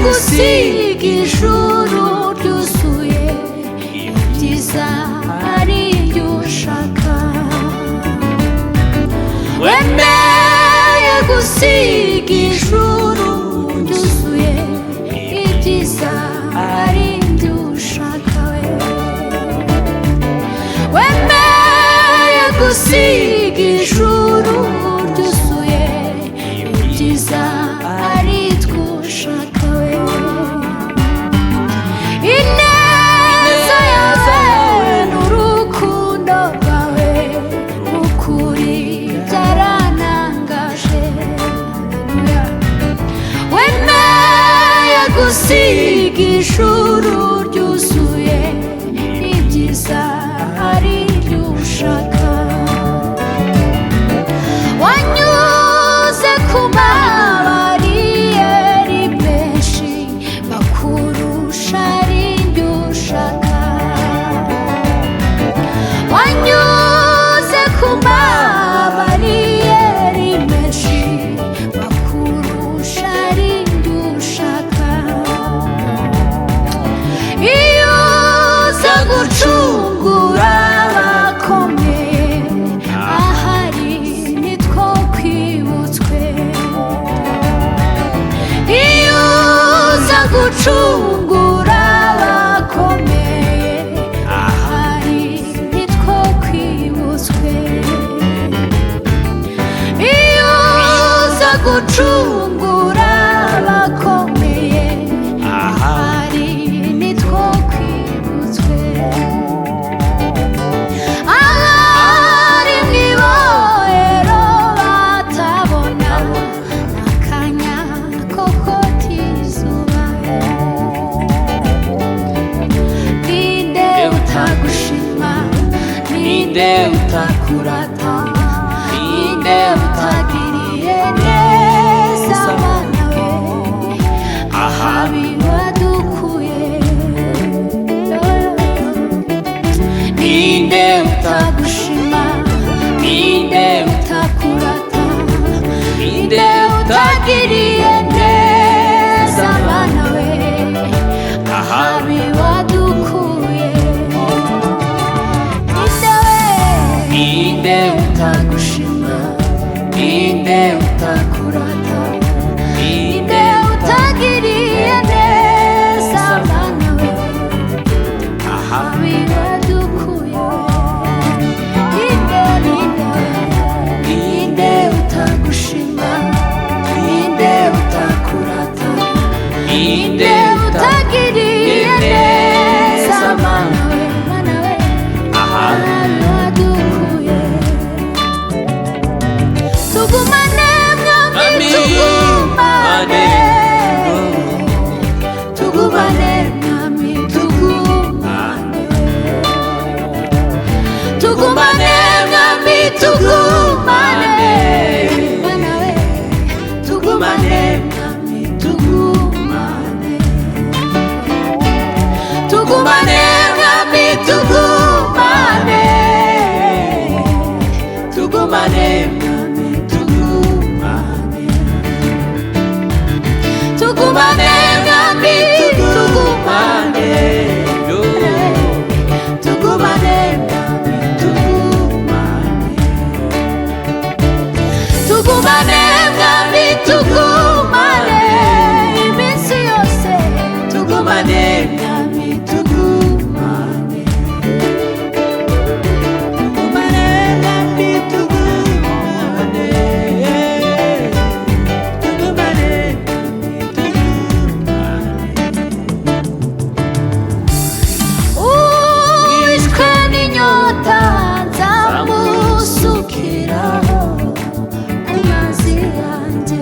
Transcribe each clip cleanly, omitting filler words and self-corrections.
gusiga ijuru ryuzuye ibyiza ari ibyo ushaka. Wemeye gusiga ijuru ryuzuye ibyiza ari ibyo ushaka. Wemeye gusiga ijuru ryuzuye ibyiza ari twe ushaka. Ineza yawe n'urukundo rwawe ukuri byarantangaje. Wemeye gusiga ijuru ryuzuye ibyiza ari ibyo ushaka. Wanyuze ku mabariyeri menshi bakurusha ari ibyo ushaka. Wanyuze ku mabariyeri menshi bakurusha ari ibyo ushaka. Iyo uza gucungura abakomeye ahari nitwo kwibutswe. Iyo uza gucungura abakomeye ahari nitwo kwibutswe. Iyo uza gucungura abakomeye ahari nitwo kwibutswe. Abari mw'ibohero batabona akanya ko kota izuba. Ninde utagushima, ninde utakurata, ninde utagiriye neza abana we ahabi wadukuye. Ninde utagushima, ninde utakurata, ninde utagiriye neza abana we ahabi wadukuye. Ninde utagushima, ninde utakurata, ninde utagiriye neza abana we ahabi wadukuye. Ninde utagushima, ninde utakurata, ninde utagiriye neza abana we ahabi wadukuye. Tugumane mwami, tugumane, tugumane mwami, tugumane. Tugumane mwami, tugumane, tugumane mwami, tugumane. Tugumane mwami, tugumane, tugumane mwami, tugumane. Tugumane mwami, tugumane, tugumane mwami, tugumane. Tugumane mwami, tugumane iminsi yose. Tugumane mwami, tugumane. Tugumane mwami, tugumane. Tugumane mwami, tugumane. Uwishwe n'inyota nzamusukiraho ku mazi yanjye.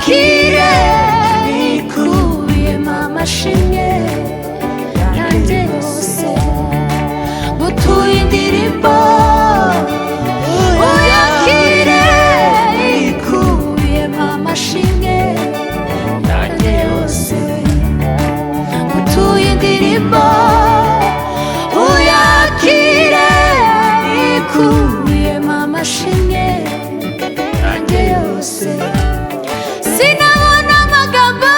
uyakire ikubiyemo amashimwe yanjye yose ngutuye indirimbo uyakire ikubiyemo amashimwe yanjye yose ngutuye indirimbo uyakire ikubiyemo amashimwe yanjye yose sinabona amagambo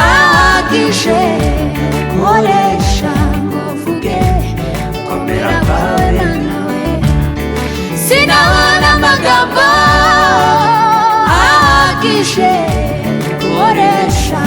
ahagije nkoresha ngo mvuge komera kwawe nawe sinabona amagambo ahagije nkoresha